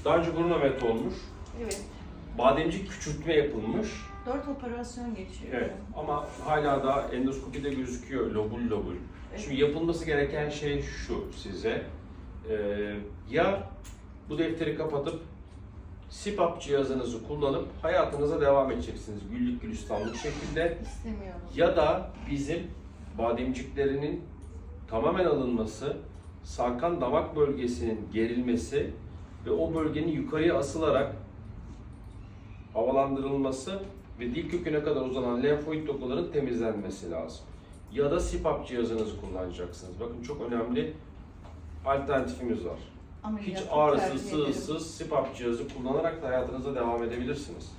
Daha önce burun ameliyatı olmuş. Evet. Bademcik küçültme yapılmış. 4 operasyon geçiyor. Evet ama hala da endoskopide gözüküyor lobul lobul. Evet. Şimdi yapılması gereken şey şu size. Ya bu defteri kapatıp CPAP cihazınızı kullanıp hayatınıza devam edeceksiniz güllük gülistanlık şekilde. İstemiyorum. Ya da bizim bademciklerinin tamamen alınması, sarkan damak bölgesinin gerilmesi ve o bölgenin yukarıya asılarak havalandırılması ve dil köküne kadar uzanan lenfoid dokuların temizlenmesi lazım. Ya da CPAP cihazınızı kullanacaksınız. Bakın çok önemli alternatifimiz var. Hiç Ameliyatı ağrısız, tercih ederim. sığsız CPAP cihazı kullanarak da hayatınıza devam edebilirsiniz.